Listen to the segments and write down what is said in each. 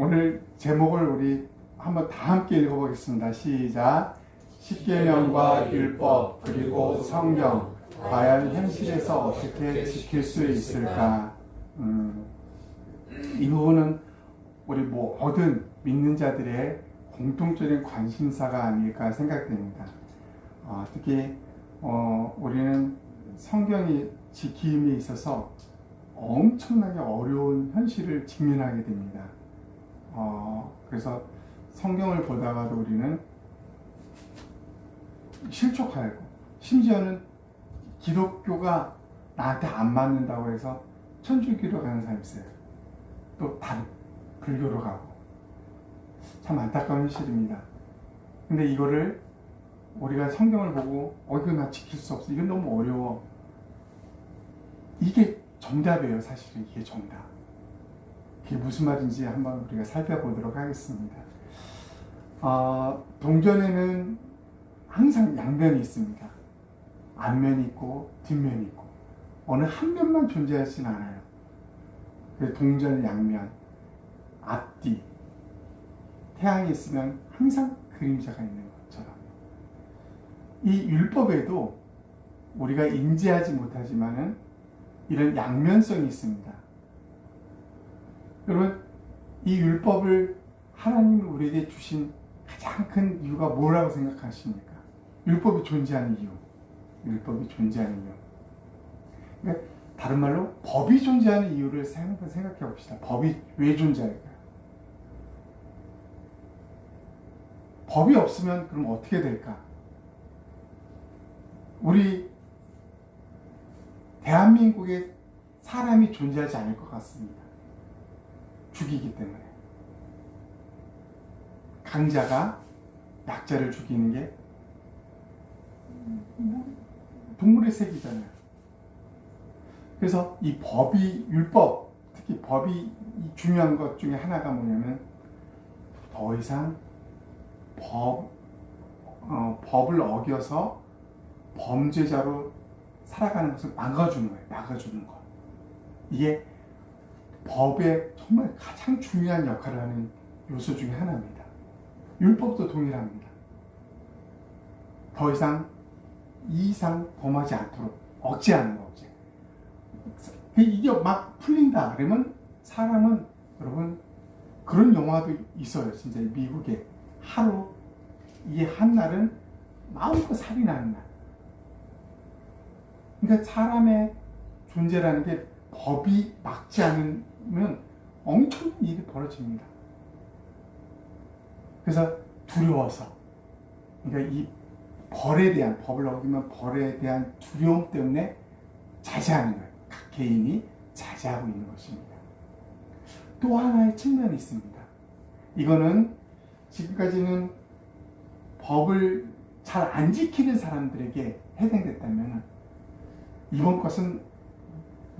오늘 제목을 우리 한번 다 함께 읽어보겠습니다. 시작. 십계명과 율법 그리고 성경 과연 현실에서 어떻게 지킬 수 있을까? 이 부분은 우리 모든 믿는 자들의 공통적인 관심사가 아닐까 생각됩니다. 특히 우리는 성경이 지킴에 있어서 엄청나게 어려운 현실을 직면하게 됩니다. 그래서 성경을 보다가도 우리는 실족하고, 심지어는 기독교가 나한테 안 맞는다고 해서 천주교로 가는 사람이 있어요. 또 다른 불교로 가고. 참 안타까운 현실입니다. 근데 이거를 우리가 성경을 보고 이거 나 지킬 수 없어, 이건 너무 어려워, 이게 정답이에요. 사실은 이게 정답. 그게 무슨 말인지 한번 우리가 살펴보도록 하겠습니다. 동전에는 항상 양면이 있습니다. 앞면이 있고 뒷면이 있고, 어느 한 면만 존재하진 않아요. 동전 양면, 앞뒤, 태양이 있으면 항상 그림자가 있는 것처럼, 이 율법에도 우리가 인지하지 못하지만은 이런 양면성이 있습니다. 여러분, 이 율법을 하나님이 우리에게 주신 가장 큰 이유가 뭐라고 생각하십니까? 율법이 존재하는 이유. 율법이 존재하는 이유. 그러니까 다른 말로 법이 존재하는 이유를 생각해 봅시다. 법이 왜 존재할까요? 법이 없으면 그럼 어떻게 될까? 우리 대한민국에 사람이 존재하지 않을 것 같습니다. 죽이기 때문에. 강자가 약자를 죽이는 게 동물의 색이잖아요. 그래서 이 법이, 율법, 특히 법이 중요한 것 중에 하나가 뭐냐면, 더 이상 법을 어겨서 범죄자로 살아가는 것을 막아주는 거예요. 막아주는 것. 이게 법의 정말 가장 중요한 역할을 하는 요소 중에 하나입니다. 율법도 동일합니다. 더 이상 이 이상 범하지 않도록 억제하는 거, 억제. 이게 막 풀린다 그러면 사람은, 여러분, 그런 영화도 있어요. 진짜 미국에 하루, 이 한날은 마음껏 살인하는 날. 그러니까 사람의 존재라는 게 법이 막지 않으면 엄청난 일이 벌어집니다. 그래서 두려워서, 그러니까 이 벌에 대한, 법을 어기면 벌에 대한 두려움 때문에 자제하는 거예요. 각 개인이 자제하고 있는 것입니다. 또 하나의 측면이 있습니다. 이거는 지금까지는 법을 잘 안 지키는 사람들에게 해당됐다면, 이번 것은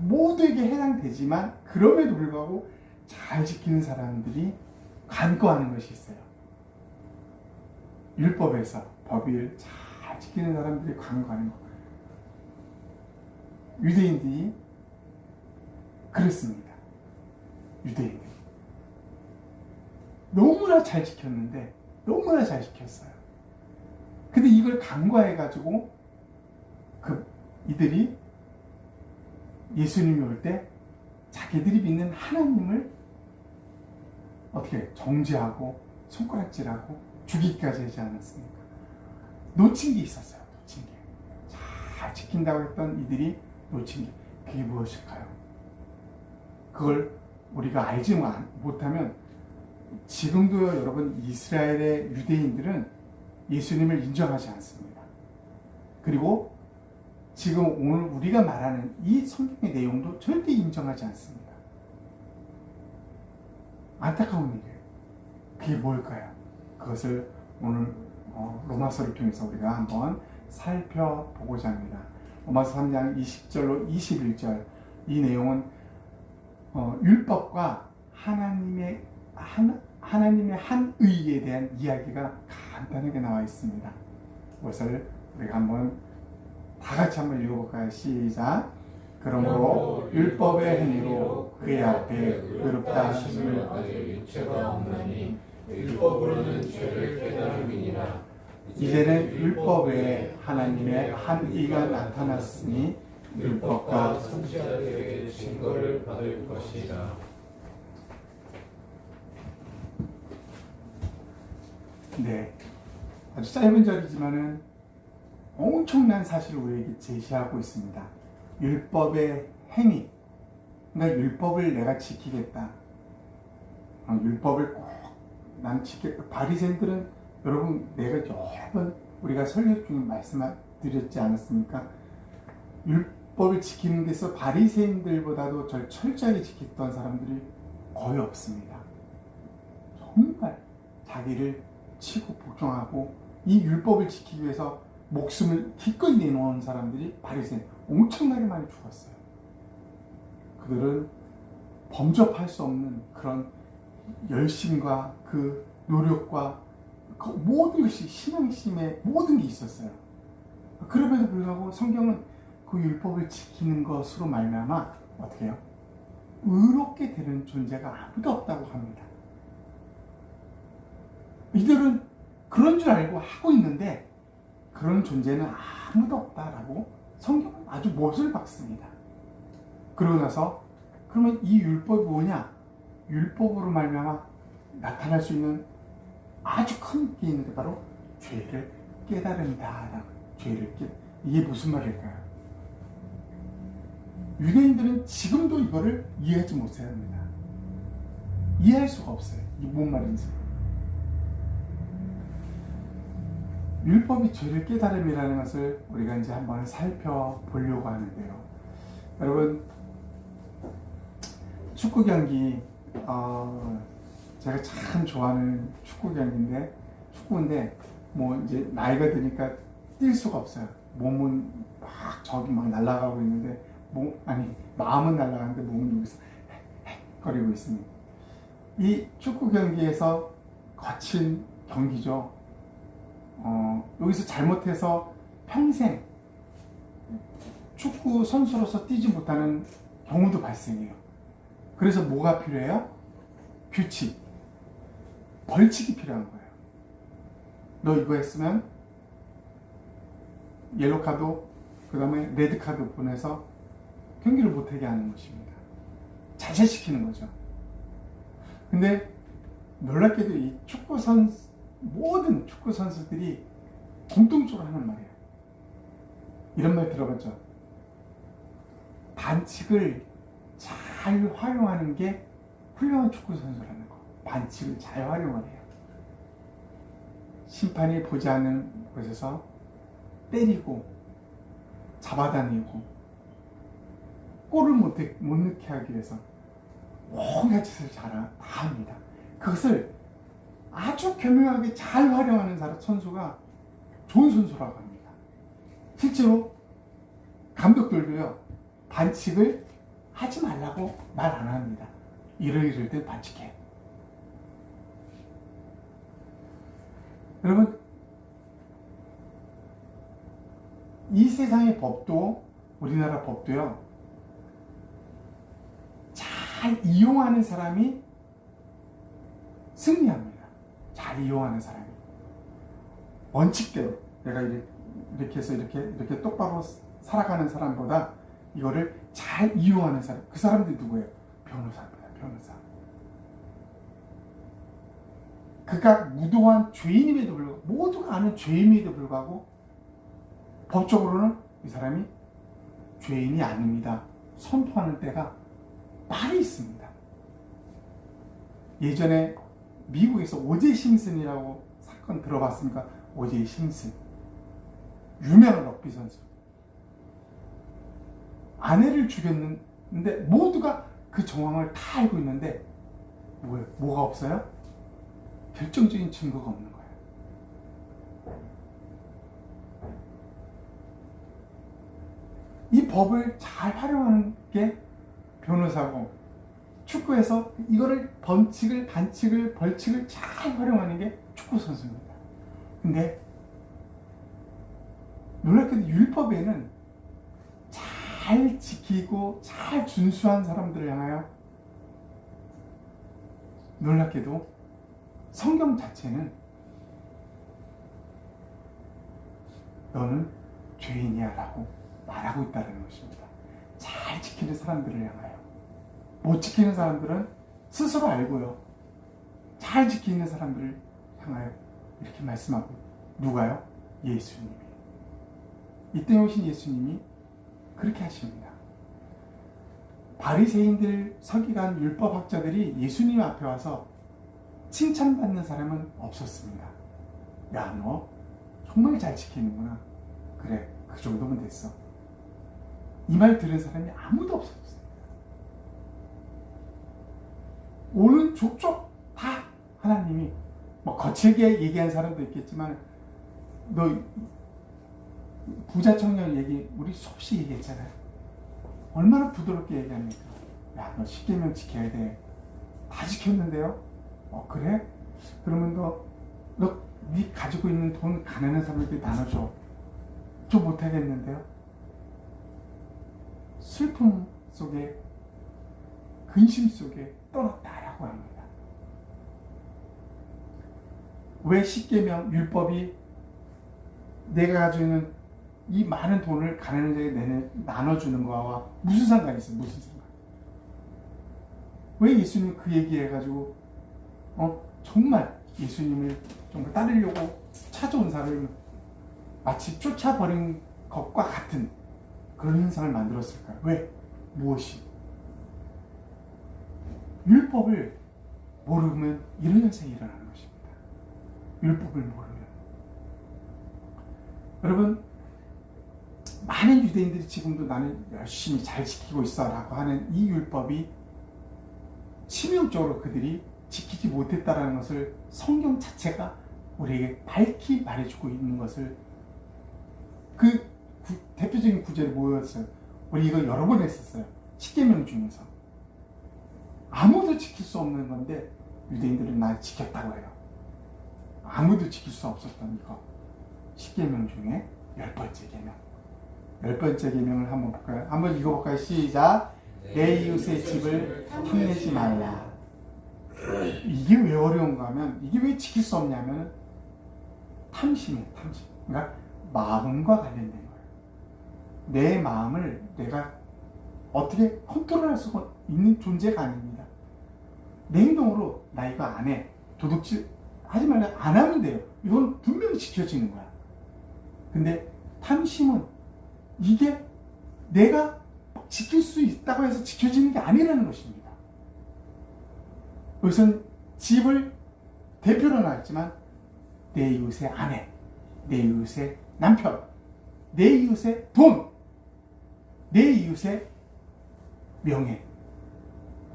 모두에게 해당되지만 그럼에도 불구하고 잘 지키는 사람들이 간과하는 것이 있어요. 율법에서 법을 잘 지키는 사람들이 간과하는 것. 유대인들이 그랬습니다. 유대인들이 너무나 잘 지켰는데, 너무나 잘 지켰어요. 근데 이걸 간과해가지고 이들이 예수님이 올 때 자기들이 믿는 하나님을 어떻게 정죄하고 손가락질하고 죽이기까지 하지 않았습니까? 놓친 게 있었어요. 놓친 게. 잘 지킨다고 했던 이들이 놓친 게, 그게 무엇일까요? 그걸 우리가 알지 못하면, 지금도 여러분, 이스라엘의 유대인들은 예수님을 인정하지 않습니다. 그리고 지금 오늘 우리가 말하는 이 성경의 내용도 절대 인정하지 않습니다. 안타까운 일이에요. 그게 뭘까요? 그것을 오늘 로마서를 통해서 우리가 한번 살펴보고자 합니다. 로마서 3장 20절로 21절, 이 내용은 율법과 하나님의 한 의에 대한 이야기가 간단하게 나와 있습니다. 그것을 우리가 한번 다 같이 한번 읽어볼까요? 시작. 그러므로 율법의 행위로 그의 앞에 의롭다 하심을 받을 육체가 없나니 율법으로는 죄를 깨달음이니라. 이제는 율법 외에 하나님의 한 의가 나타났으니 율법과 선지자들에게 증거를 받을 것이다. 네, 아주 짧은 절이지만은 엄청난 사실을 우리에게 제시하고 있습니다. 율법의 행위, 그러니까 율법을 내가 지키겠다. 율법을 꼭 난 지키겠다. 바리새인들은 여러분 내가 여러 번 우리가 설교 중에 말씀드렸지 않았습니까? 율법을 지키는 데서 바리새인들보다도 절 철저하게 지켰던 사람들이 거의 없습니다. 정말 자기를 치고 복종하고 이 율법을 지키기 위해서 목숨을 기꺼이 내놓은 사람들이 바리새인 엄청나게 많이 죽었어요. 그들은 범접할 수 없는 그런 열심과 그 노력과 그 모든 것이 신앙심에 모든 게 있었어요. 그럼에도 불구하고 성경은 그 율법을 지키는 것으로 말미암아 어떻게 해요? 의롭게 되는 존재가 아무도 없다고 합니다. 이들은 그런 줄 알고 하고 있는데 그런 존재는 아무도 없다라고 성경은 아주 못을 박습니다. 그러고 나서 그러면 이 율법이 뭐냐? 율법으로 말미암아 나타날 수 있는 아주 큰 게 있는데 바로 죄를 깨달은다. 이게 무슨 말일까요? 유대인들은 지금도 이거를 이해하지 못합니다. 이해할 수가 없어요. 이게 뭔 말인지. 율법이 죄를 깨달음이라는 것을 우리가 이제 한번 살펴보려고 하는데요. 여러분, 축구 경기, 제가 참 좋아하는 축구 경기인데, 축구인데, 뭐 이제 나이가 드니까 뛸 수가 없어요. 몸은 막 저기 막 날아가고 있는데, 마음은 날아가는데 몸은 여기서 거리고 있습니다. 이 축구 경기에서 거친 경기죠. 여기서 잘못해서 평생 축구 선수로서 뛰지 못하는 경우도 발생해요. 그래서 뭐가 필요해요? 규칙, 벌칙이 필요한 거예요. 너 이거 했으면 옐로 카드, 그 다음에 레드 카드 보내서 경기를 못하게 하는 것입니다. 자제시키는 거죠. 근데 놀랍게도 이 모든 축구 선수들이 공통적으로 하는 말이에요. 이런 말 들어봤죠? 반칙을 잘 활용하는 게 훌륭한 축구 선수라는 거. 반칙을 잘 활용하래요. 심판이 보지 않는 곳에서 때리고 잡아다니고 골을 못 넣게 하기 위해서 온갖 짓을 다 합니다. 그것을 아주 교묘하게 잘 활용하는 선수가 좋은 선수라고 합니다. 실제로 감독들도요, 반칙을 하지 말라고 말 안 합니다. 이럴 때 반칙해. 여러분, 이 세상의 법도, 우리나라 법도요, 잘 이용하는 사람이 승리합니다. 잘 이용하는 사람이. 원칙대로 내가 이렇게 해서 이렇게 똑바로 살아가는 사람보다 이거를 잘 이용하는 사람, 그 사람들이 누구예요? 변호사입니다. 변호사. 그가 무도한 죄인임에도 불구하고, 모두가 아는 죄인임에도 불구하고 법적으로는 이 사람이 죄인이 아닙니다 선포하는 때가 많이 있습니다. 예전에 미국에서 오제이 심슨이라고 사건 들어봤습니까? 오제이 심슨, 유명한 럭비 선수. 아내를 죽였는데 모두가 그 정황을 다 알고 있는데 뭐가 없어요? 결정적인 증거가 없는 거예요. 이 법을 잘 활용하는 게 변호사고, 축구에서 이거를 반칙을 벌칙을 잘 활용하는 게 축구 선수입니다. 근데 놀랍게도 율법에는 잘 잘 지키고 잘 준수한 사람들을 향하여 놀랍게도 성경 자체는 너는 죄인이야 라고 말하고 있다는 것입니다. 잘 지키는 사람들을 향하여. 못 지키는 사람들은 스스로 알고요. 잘 지키는 사람들을 향하여 이렇게 말씀하고. 누가요? 예수님이. 이때 오신 예수님이 그렇게 하십니다. 바리새인들, 서기관, 율법학자들이 예수님 앞에 와서 칭찬받는 사람은 없었습니다. 야, 너 정말 잘 지키는구나. 그래, 그 정도면 됐어. 이 말 들은 사람이 아무도 없었습니다. 오는 족족 다 하나님이 뭐 거칠게 얘기한 사람도 있겠지만, 너 부자 청년 얘기 우리 수없이 얘기했잖아요. 얼마나 부드럽게 얘기합니까? 야, 너 10계명 지켜야 돼. 다 지켰는데요? 그래? 그러면 네 가지고 있는 돈 가난한 사람들께 나눠줘. 좀 못하겠는데요? 슬픔 속에, 근심 속에 떠났다라고 합니다. 왜 10계명 율법이 내가 가지고 있는 이 많은 돈을 가난한 자에게 나눠주는 거와 무슨 상관이 있어요? 무슨 상관? 왜 예수님이 그 얘기해가지고 정말 예수님을 정말 따르려고 찾아온 사람을 마치 쫓아버린 것과 같은 그런 현상을 만들었을까요? 왜? 무엇이? 율법을 모르면 이런 현상이 일어나는 것입니다. 율법을 모르면. 여러분, 많은 유대인들이 지금도 나는 열심히 잘 지키고 있어 라고 하는 이 율법이 치명적으로 그들이 지키지 못했다는 것을 성경 자체가 우리에게 밝히 말해주고 있는 것을, 그 대표적인 구절이 뭐였어요? 우리 이거 여러 번 했었어요. 10계명 중에서 아무도 지킬 수 없는 건데 유대인들은 날 지켰다고 해요. 아무도 지킬 수 없었던 이거 10계명 중에 10번째 계명. 10번째 계명을 한번 볼까요? 한번 읽어볼까요? 시작. 내 이웃의 집을 탐내지 말라. 이게 왜 어려운가 하면, 이게 왜 지킬 수 없냐면 탐심이에요. 탐심. 그러니까 마음과 관련된 거예요. 내 마음을 내가 어떻게 컨트롤할 수가 있는 존재가 아닙니다. 내 행동으로 나 이거 안 해, 도둑질 하지 말라, 안 하면 돼요. 이건 분명히 지켜지는 거야. 근데 탐심은 이게 내가 지킬 수 있다고 해서 지켜지는 게 아니라는 것입니다. 우선 집을 대표로 나왔지만 내 이웃의 아내, 내 이웃의 남편, 내 이웃의 돈, 내 이웃의 명예,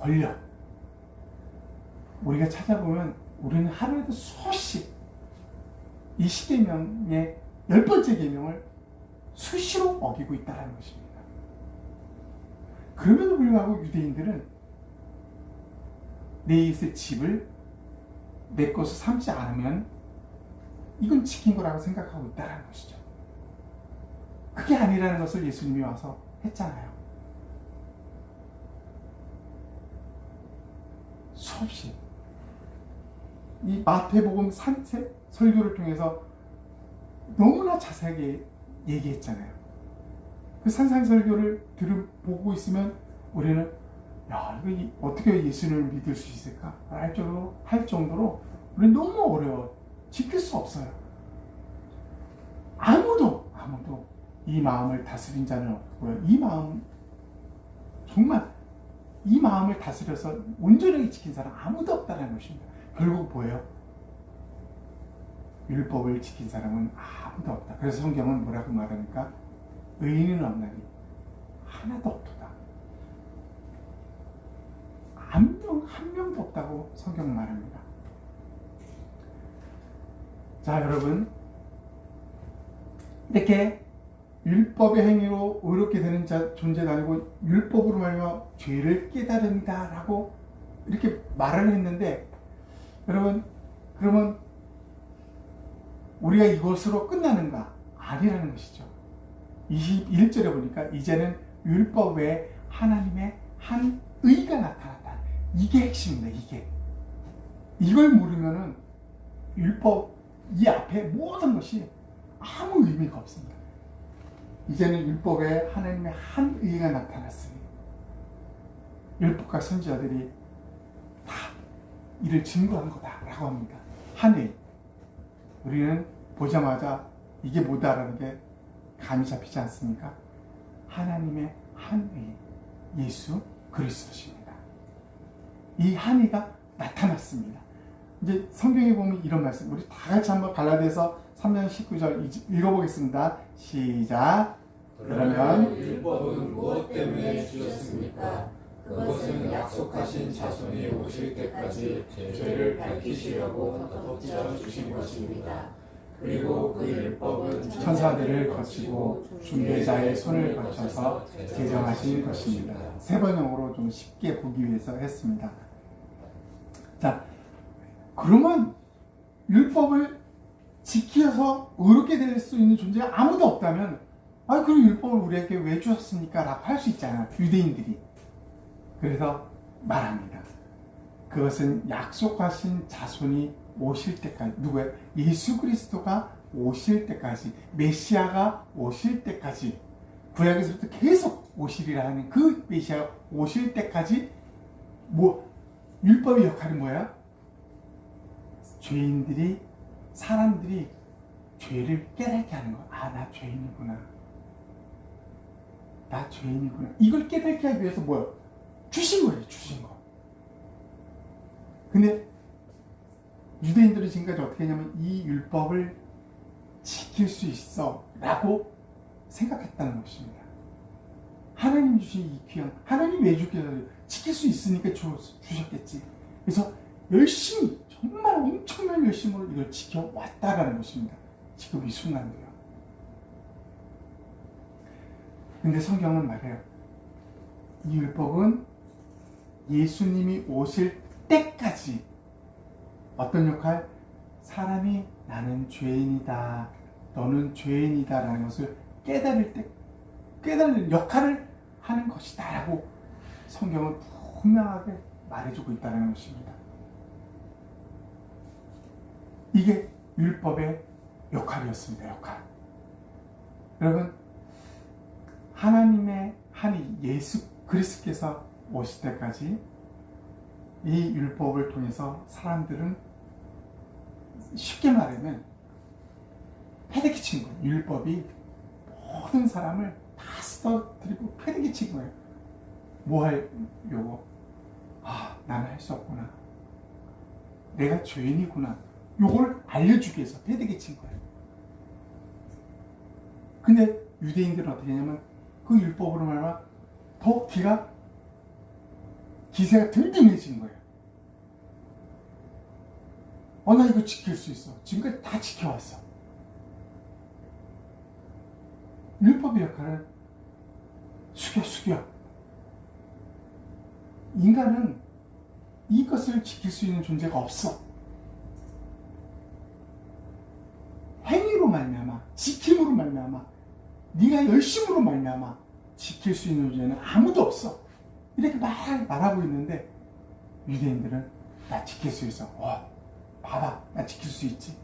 권력. 우리가 찾아보면 우리는 하루에도 수없이 이 10계명의 10번째 계명을 수시로 어기고 있다는 것입니다. 그럼에도 불구하고 유대인들은 내 이웃의 집을 내 것으로 삼지 않으면 이건 지킨 거라고 생각하고 있다는 것이죠. 그게 아니라는 것을 예수님이 와서 했잖아요. 수없이 이 마태복음 산책 설교를 통해서 너무나 자세하게 얘기했잖아요. 그 산상설교를 보고 있으면 우리는 야, 이거 어떻게 예수님을 믿을 수 있을까? 할 정도로 우리는 너무 어려워. 지킬 수 없어요. 아무도 이 마음을 다스린 자는 없고요. 이 마음, 정말 이 마음을 다스려서 온전하게 지킨 사람 아무도 없다는 것입니다. 결국 뭐예요? 율법을 지킨 사람은 아무도 없다. 그래서 성경은 뭐라고 말하니까 의인은 없나니 하나도 없도다. 한 명도 없다고 성경은 말합니다. 자, 여러분, 이렇게 율법의 행위로 의롭게 되는 존재도 아니고 율법으로 말하면 죄를 깨달은다라고 이렇게 말을 했는데, 여러분, 그러면 우리가 이것으로 끝나는가? 아니라는 것이죠. 21절에 보니까 이제는 율법 외에 하나님의 한 의가 나타났다. 이게 핵심입니다. 이걸 모르면은 율법 이 앞에 모든 것이 아무 의미가 없습니다. 이제는 율법에 하나님의 한 의가 나타났으니 율법과 선지자들이 다 이를 증거한 거다라고 합니다. 한 의. 우리는 보자마자 이게 뭐다라는 게 감이 잡히지 않습니까? 하나님의 한 의, 예수 그리스도십니다. 이 한 의가 나타났습니다. 이제 성경에 보면 이런 말씀, 우리 다 같이 한번 갈라디아서 3장 19절 읽어보겠습니다. 시작. 그러면 율법은 무엇 때문에 주셨습니까? 그것은 약속하신 자손이 오실 때까지 죄를 밝히시려고 덧붙여 주신 것입니다. 그리고 그 율법은 천사들을 거치고 중개자의 손을 거쳐서 제정하신 것입니다. 세 번역으로 좀 쉽게 보기 위해서 했습니다. 자, 그러면 율법을 지켜서 의롭게 될 수 있는 존재가 아무도 없다면, 그럼 율법을 우리에게 왜 주셨습니까? 라고 할 수 있잖아요. 유대인들이. 그래서 말합니다. 그것은 약속하신 자손이 오실 때까지, 누구예요? 예수 그리스도가 오실 때까지, 메시아가 오실 때까지, 구약에서부터 계속 오시리라 하는 그 메시아가 오실 때까지, 율법의 역할이 뭐야? 죄인들이, 사람들이 죄를 깨닫게 하는 거야. 나 죄인이구나. 나 죄인이구나. 이걸 깨닫게 하기 위해서 뭐야? 주신 거예요. 주신 거. 근데 유대인들은 지금까지 어떻게 했냐면 이 율법을 지킬 수 있어 라고 생각했다는 것입니다. 하나님 주신 이 귀한, 하나님 왜 주겠어요? 지킬 수 있으니까 주셨겠지. 그래서 열심히, 정말 엄청난 열심으로 이걸 지켜왔다라는 것입니다. 지금 이 순간도요. 근데 성경은 말해요. 이 율법은 예수님이 오실 때까지 어떤 역할? 사람이 나는 죄인이다, 너는 죄인이다 라는 것을 깨달을 역할을 하는 것이다 라고 성경은 분명하게 말해주고 있다는 것입니다. 이게 율법의 역할이었습니다. 역할. 여러분, 하나님의 한 예수 그리스도께서 오실 때까지 이 율법을 통해서 사람들은 쉽게 말하면 패대기 친 거예요. 율법이 모든 사람을 다 쓰러뜨리고 패대기 친 거예요. 뭐 하려고? 나는 할 수 없구나. 내가 죄인이구나. 요걸 알려주기 위해서 패대기 친 거예요. 근데 유대인들은 어떻게 했냐면 그 율법으로 말하면 더 기세가 든든해진 거예요. 나 이거 지킬 수 있어. 지금까지 다 지켜왔어. 율법의 역할은 숙여. 인간은 이것을 지킬 수 있는 존재가 없어. 행위로 말미암아, 지킴으로 말미암아, 네가 열심으로 말미암아 지킬 수 있는 존재는 아무도 없어. 이렇게 말하고 있는데 유대인들은 나 지킬 수 있어. 봐봐, 나 지킬 수 있지.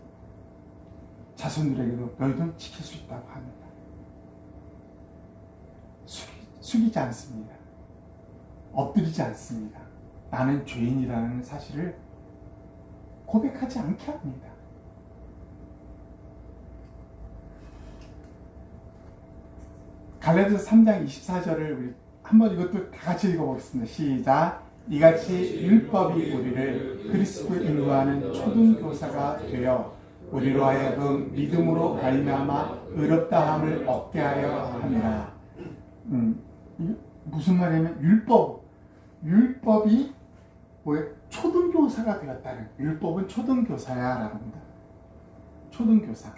자손들에게도 너희도 지킬 수 있다고 합니다. 숙이지 않습니다. 엎드리지 않습니다. 나는 죄인이라는 사실을 고백하지 않게 합니다. 갈라디아서 3장 24절을 우리 한번 이것도 다 같이 읽어보겠습니다. 시작. 이같이 율법이 우리를 그리스도에 인도하는 초등교사가 되어 우리로 하여금 믿음으로 말미암아 의롭다함을 얻게 하려 함이라. 무슨 말이냐면 율법이 뭐예요? 초등교사가 되었다는. 율법은 초등교사야 라고 합니다. 초등교사.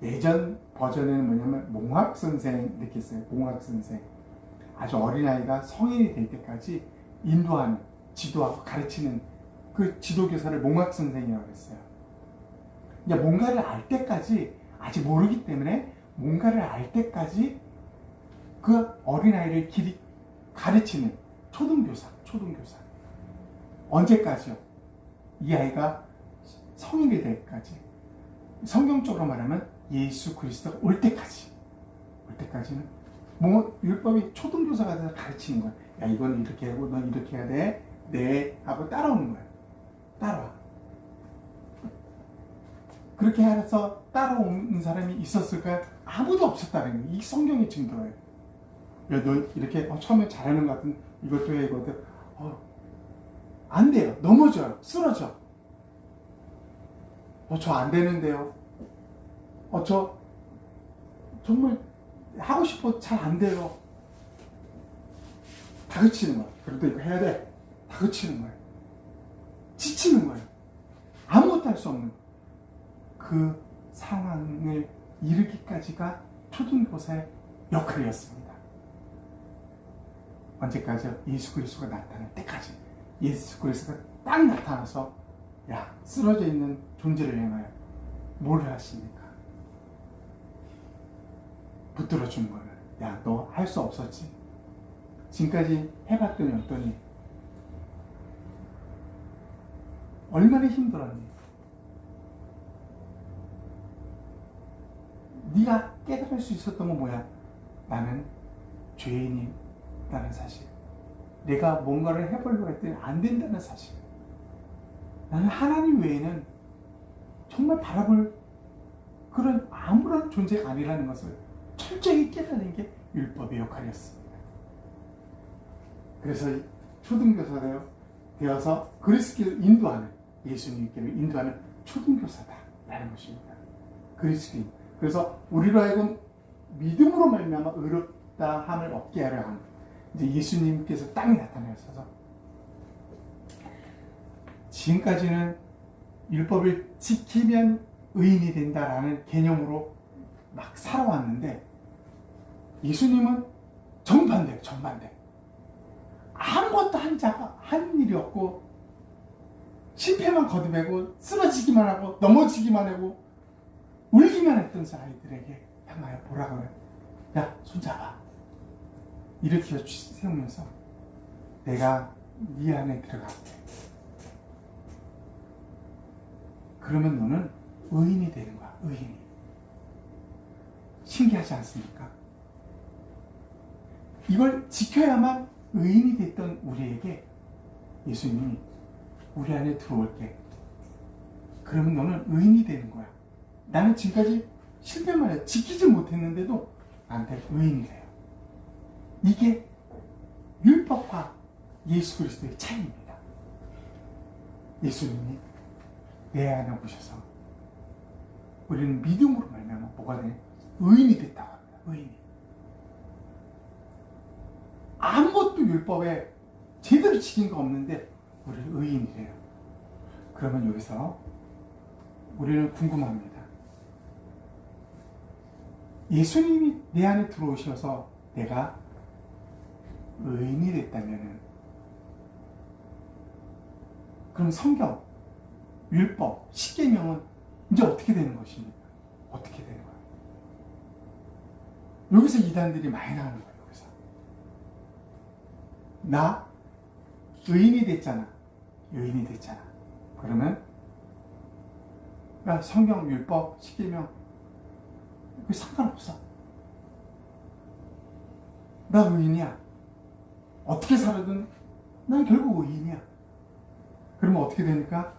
예전 버전에는 뭐냐면 몽학선생 이렇게 써요. 몽학선생. 아주 어린아이가 성인이 될 때까지 인도하는, 지도하고 가르치는 그 지도교사를 몽학선생이라고 했어요. 이제 뭔가를 알 때까지, 아직 모르기 때문에 뭔가를 알 때까지 그 어린아이를 가르치는 초등교사. 언제까지요? 이 아이가 성인이 될 때까지. 성경적으로 말하면 예수 그리스도가 올 때까지는 뭐 율법이 초등교사가 돼서 가르치는 거야. 야, 이건 이렇게 하고 넌 이렇게 해야 돼. 네 하고 따라오는 거야. 따라와. 그렇게 해서 따라오는 사람이 있었을까요? 아무도 없었다는 거예요. 이 성경의 증거예요. 야, 너 이렇게 처음에 잘하는 것 같은 이것도 해 이것도 안 돼요. 넘어져요. 쓰러져. 저 안 되는데요. 저 정말 하고 싶어 잘 안 돼요. 다그치는 거야. 그래도 이거 해야 돼. 다그치는 거예요. 지치는 거예요. 아무것도 할 수 없는 그 상황을 이르기까지가 초등교사의 역할이었습니다. 언제까지요? 예수 그리스도가 나타날 때까지. 예수 그리스도가 딱 나타나서 야, 쓰러져 있는 존재를 향하여 뭘 하십니까? 붙들어 주는 거예요. 야, 너 할 수 없었지? 지금까지 해봤더니 어떠니? 얼마나 힘들었니? 네가 깨달을 수 있었던 건 뭐야? 나는 죄인이라는 사실. 내가 뭔가를 해보려고 했더니 안 된다는 사실. 나는 하나님 외에는 정말 바라볼 그런 아무런 존재가 아니라는 것을 철저히 깨닫는 게 율법의 역할이었습니다. 그래서 초등교사가 되어서 그리스도를 인도하는, 예수님께로 인도하는 초등교사다라는 것입니다. 그리스도인. 그래서 우리로 하여금 믿음으로 말미암아 의롭다 함을 얻게 하려 하는, 이제 예수님께서 땅에 나타나셔서 지금까지는 율법을 지키면 의인이 된다라는 개념으로 막 살아왔는데, 예수님은 정반대예요. 정반대. 아무것도 한 일이 없고 실패만 거듭하고 쓰러지기만 하고 넘어지기만 하고 울기만 했던 아이들에게 향하여 뭐라고 해요? 야, 손잡아. 일으켜 세우면서 내가 네 안에 들어갈게. 그러면 너는 의인이 되는 거야. 의인이. 신기하지 않습니까? 이걸 지켜야만 의인이 됐던 우리에게 예수님이 우리 안에 들어올게. 그러면 너는 의인이 되는 거야. 나는 지금까지 실패만 해. 지키지 못했는데도 나한테 의인이 돼요. 이게 율법과 예수 그리스도의 차이입니다. 예수님이 내 안에 오셔서 우리는 믿음으로 말미암아 뭐가 돼? 의인이 됐다고 합니다. 의인이. 아무것도 율법에 제대로 지킨 거 없는데 우리를 의인이래요. 그러면 여기서 우리는 궁금합니다. 예수님이 내 안에 들어오셔서 내가 의인이 됐다면은, 그럼 성경, 율법, 십계명은 이제 어떻게 되는 것입니까? 어떻게 되는 거예요? 여기서 이단들이 많이 나오는 거예요. 여기서 나 의인이 됐잖아. 의인이 됐잖아. 그러면 성경, 율법, 십계명 그 상관없어. 나 의인이야. 어떻게 살아든 난 결국 의인이야. 그러면 어떻게 되니까?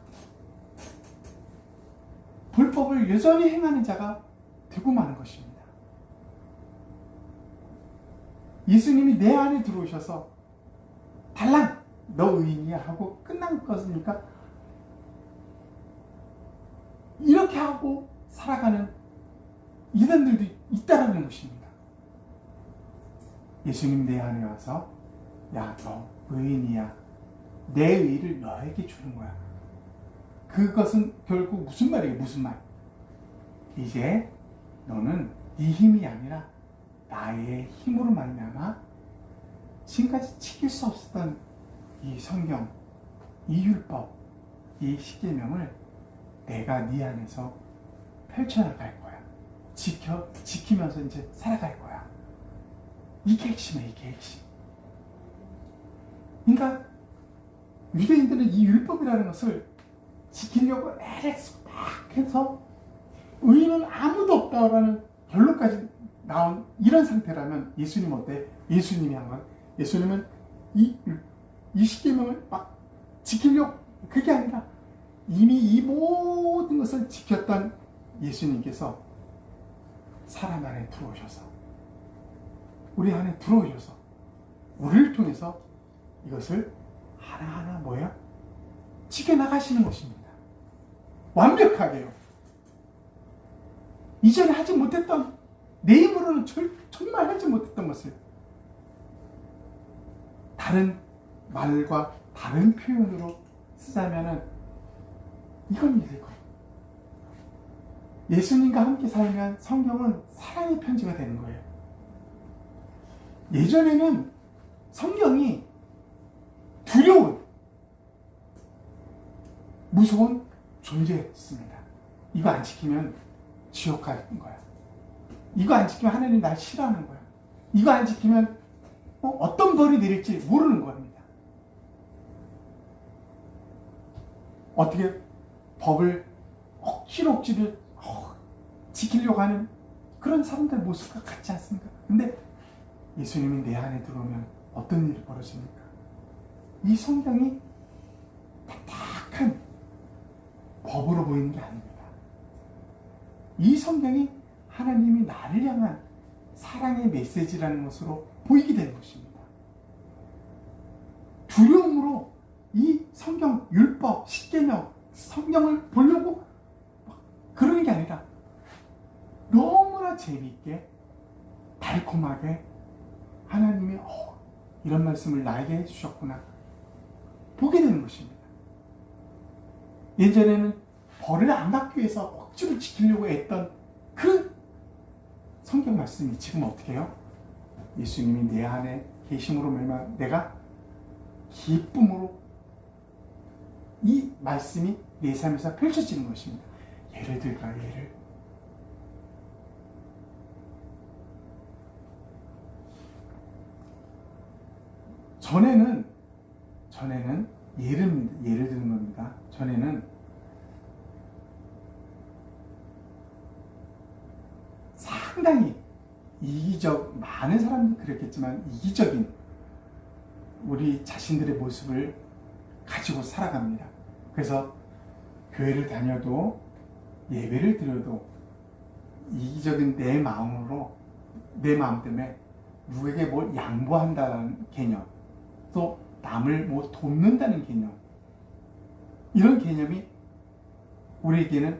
불법을 여전히 행하는 자가 되고 마는 것입니다. 예수님이 내 안에 들어오셔서 달랑 너 의인이야 하고 끝난 것이니까 이렇게 하고 살아가는 이단들도 있다라는 것입니다. 예수님 내 안에 와서 야, 너 의인이야. 내 의를 너에게 주는 거야. 그것은 결국 무슨 말이에요? 무슨 말? 이제 너는 네 힘이 아니라 나의 힘으로 말미암아 지금까지 지킬 수 없었던 이 성경, 이 율법, 이 십계명을 내가 네 안에서 펼쳐나갈 거야. 지키면서 이제 살아갈 거야. 이게 핵심이에요. 이게 핵심. 그러니까 유대인들은 이 율법이라는 것을 지키려고 애를 막 해서 의인은 아무도 없다라는 결론까지 나온 이런 상태라면 예수님 어때? 예수님이 한 건 예수님은 이 십계명을 막 지키려고 그게 아니라 이미 이 모든 것을 지켰던 예수님께서 사람 안에 들어오셔서 우리 안에 들어오셔서 우리를 통해서 이것을 하나하나 뭐야? 지켜나가시는 것입니다. 완벽하게요. 이전에 하지 못했던 내 힘으로는 정말 하지 못했던 것을 다른 말과 다른 표현으로 쓰자면은 이건 이럴 거예요. 예수님과 함께 살면 성경은 사랑의 편지가 되는 거예요. 예전에는 성경이 두려운, 무서운 존재였습니다. 이거 안 지키면 지옥 가는 거야. 이거 안 지키면 하나님 날 싫어하는 거야. 이거 안 지키면 어떤 벌이 내릴지 모르는 겁니다. 어떻게 법을 억지로 지키려고 하는 그런 사람들 모습과 같지 않습니까? 근데 예수님이 내 안에 들어오면 어떤 일이 벌어집니까? 이 성경이 딱딱한 법으로 보이는 게 아닙니다. 이 성경이 하나님이 나를 향한 사랑의 메시지라는 것으로 보이게 되는 것입니다. 두려움으로 이 성경, 율법, 십계명, 성경을 보려고 그러는 게 아니라 너무나 재미있게 달콤하게 하나님이 이런 말씀을 나에게 해주셨구나 보게 되는 것입니다. 예전에는 벌을 안 받기 위해서 억지로 지키려고 했던 그 성경 말씀이 지금 어떻게 해요? 예수님이 내 안에 계심으로 말미암아 내가 기쁨으로 이 말씀이 내 삶에서 펼쳐지는 것입니다. 예를 들까요? 전에는 예를 드는 겁니다. 전에는 상당히 많은 사람들이 그랬겠지만 이기적인 우리 자신들의 모습을 가지고 살아갑니다. 그래서 교회를 다녀도 예배를 드려도 이기적인 내 마음 때문에 누구에게 뭘 양보한다는 개념, 또 남을 뭐 돕는다는 개념, 이런 개념이 우리에게는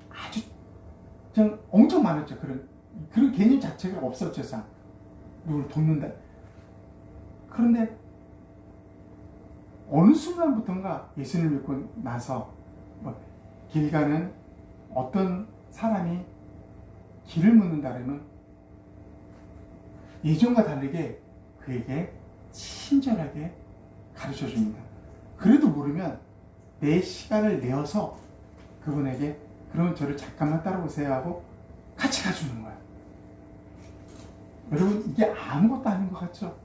아주 엄청 많았죠. 그런 개념 자체가 없었죠. 누굴 돕는다. 그런데 어느 순간부터인가 예수님을 믿고 나서 길 가는 어떤 사람이 길을 묻는다면 예전과 다르게 그에게 친절하게 가르쳐 줍니다. 그래도 모르면 내 시간을 내어서 그분에게 그러면 저를 잠깐만 따라오세요 하고 같이 가주는 거야. 여러분, 이게 아무것도 아닌 것 같죠?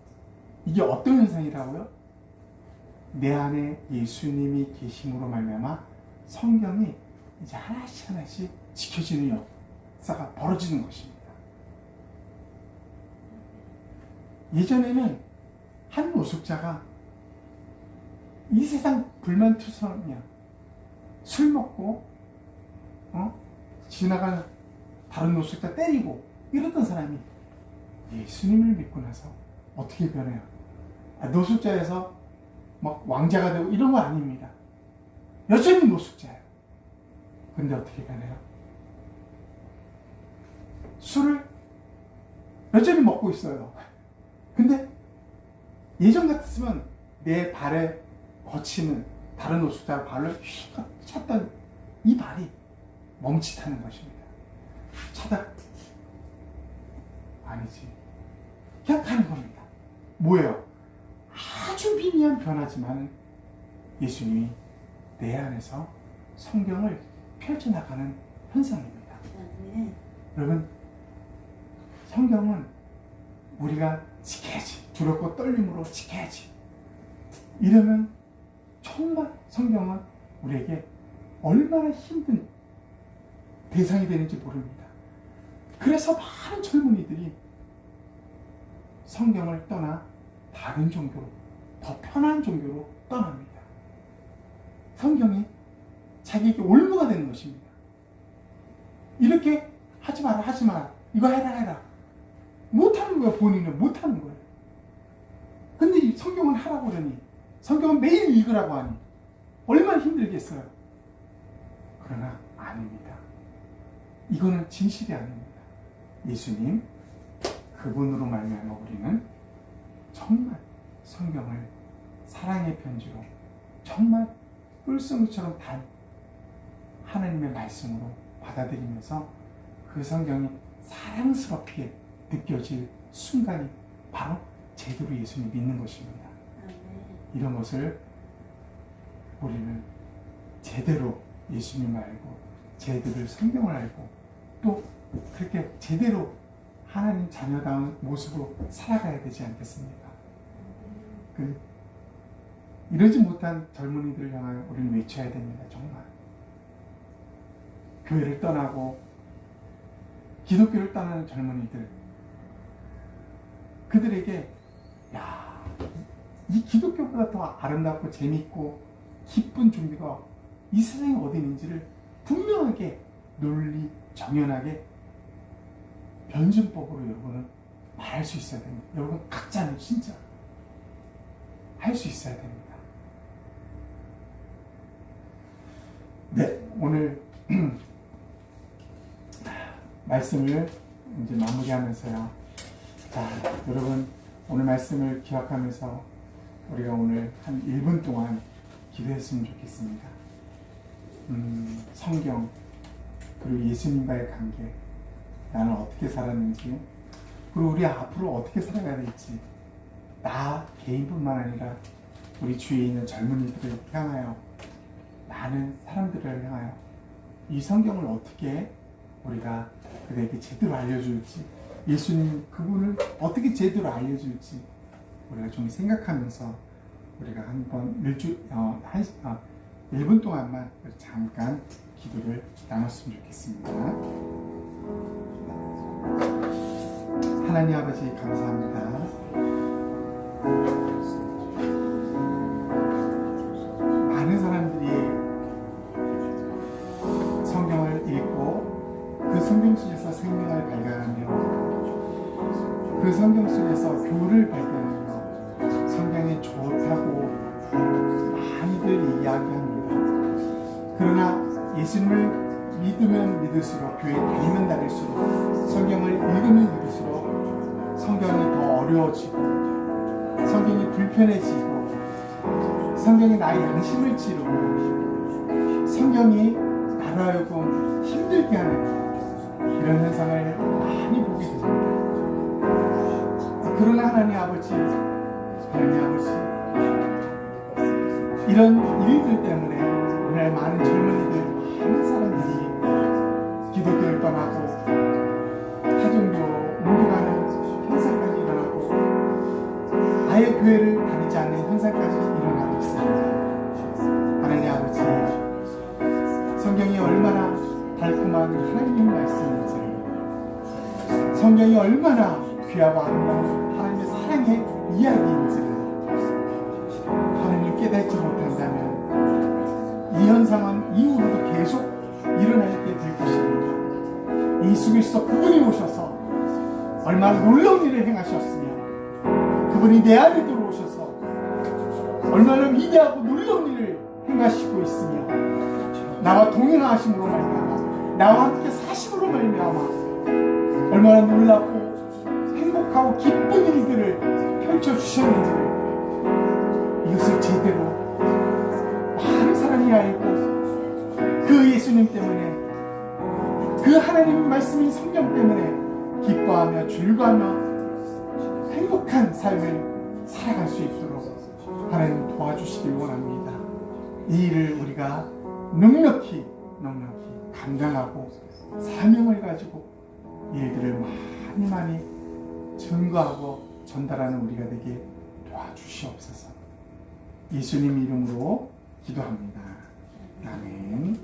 이게 어떤 현상이라고요? 내 안에 예수님이 계심으로 말미암아 성경이 이제 하나씩 지켜지는 역사가 벌어지는 것입니다. 예전에는 한 노숙자가 이 세상 불만투성이야. 술 먹고 지나가는 다른 노숙자 때리고 이랬던 사람이 예수님을 믿고 나서 어떻게 변해요? 노숙자에서 막 왕자가 되고 이런 거 아닙니다. 여전히 노숙자예요. 근데 어떻게 변해요? 술을 여전히 먹고 있어요. 근데 예전 같았으면 내 발에 거치는 다른 노숙자 발을 휙 찼던 이 발이 멈칫하는 것입니다. 차다. 아니지. 그냥 가는 겁니다. 뭐예요? 아주 미미한 변화지만 예수님이 내 안에서 성경을 펼쳐나가는 현상입니다. 여러분, 성경은 우리가 지켜야지. 두렵고 떨림으로 지켜야지. 이러면 정말 성경은 우리에게 얼마나 힘든 대상이 되는지 모릅니다. 그래서 많은 젊은이들이 성경을 떠나 다른 종교로, 더 편한 종교로 떠납니다. 성경이 자기에게 올무가 되는 것입니다. 이렇게 하지 마라, 하지 마라. 이거 해라, 해라. 못하는 거야, 본인은 못하는 거예요. 근데 이 성경을 하라고 그러니, 성경은 매일 읽으라고 하니, 얼마나 힘들겠어요. 그러나 아닙니다. 이거는 진실이 아닙니다. 예수님, 그분으로 말미암아 우리는 정말 성경을 사랑의 편지로 정말 꿀송이처럼 단 하나님의 말씀으로 받아들이면서 그 성경이 사랑스럽게 느껴질 순간이 바로 제대로 예수님 믿는 것입니다. 이런 것을 우리는 제대로 예수님을 알고 제대로 성경을 알고 또 그렇게 제대로 하나님 자녀다운 모습으로 살아가야 되지 않겠습니까? 이러지 못한 젊은이들을 향하여 우리는 외쳐야 됩니다. 정말 교회를 떠나고 기독교를 떠나는 젊은이들, 그들에게 이 기독교보다 더 아름답고 재밌고 기쁜 종교가 이 세상에 어디 있는지를 분명하게 논리 정연하게 변증법으로 여러분은 말할 수 있어야 됩니다. 여러분 각자는 진짜 할 수 있어야 됩니다. 네, 오늘 말씀을 이제 마무리하면서요. 자, 여러분 오늘 말씀을 기억하면서 우리가 오늘 한 1분 동안 기도했으면 좋겠습니다. 성경 그리고 예수님과의 관계, 나는 어떻게 살았는지, 그리고 우리 앞으로 어떻게 살아가야 될지, 나 개인뿐만 아니라 우리 주위에 있는 젊은이들을 향하여, 많은 사람들을 향하여 이 성경을 어떻게 우리가 그들에게 제대로 알려줄지, 예수님 그분을 어떻게 제대로 알려줄지 우리가 좀 생각하면서 우리가 한번 1분 동안만 잠깐 기도를 나눴으면 좋겠습니다. 하나님 아버지 감사합니다. 많은 사람들이 성경을 읽고 그 성경 속에서 생명을 발견하며 그 성경 속에서 교를 발견하며 성경이 좋다고 많이들 이야기합니다. 그러나 예수님을 믿으면 믿을수록, 교회 다니면 다닐수록, 성경을 읽으면 읽을수록 성경이 더 어려워지고 성경이 불편해지고 성경이 나의 양심을 찌르고 성경이 나로 하여금 힘들게 하는 이런 현상을 많이 보게 됩니다. 그러나 하나님 아버지 이런 일들 때문에 오늘 많은 젊은이들, 많은 사람들이 기독교를 떠나고 타종교 옮겨가는 현상까지 일어나고 아예 교회를 다니지 않는 현상까지 일어나고 있습니다. 하나님 아버지, 성경이 얼마나 달콤한 하나님의 말씀인지를, 성경이 얼마나 귀하고 아름다운 하나님의 사랑의 이야기인지를 하나님을 깨닫지 못한다면 이 현상은 이후로도 계속 일어날 때 될 것입니다. 예수 그리스도 그분이 오셔서 얼마나 놀라운 일을 행하셨으며 그분이 내 안에 들어오셔서 얼마나 위대하고 놀라운 일을 행하시고 있으며 나와 동행하심으로 말미암아, 나와 함께 사심으로 말미암아 얼마나 놀랍고 행복하고 기쁜 일들을 펼쳐주셨는지를, 이것을 제대로 많은 사람이 알고 그 예수님 때문에, 그 하나님의 말씀인 성경 때문에 기뻐하며 즐거워하며 행복한 삶을 살아갈 수 있도록 하나님 도와주시길 원합니다. 이 일을 우리가 넉넉히 감당하고 사명을 가지고 이 일들을 많이 증거하고 전달하는 우리가 되게 도와주시옵소서. 예수님 이름으로 기도합니다. 아멘.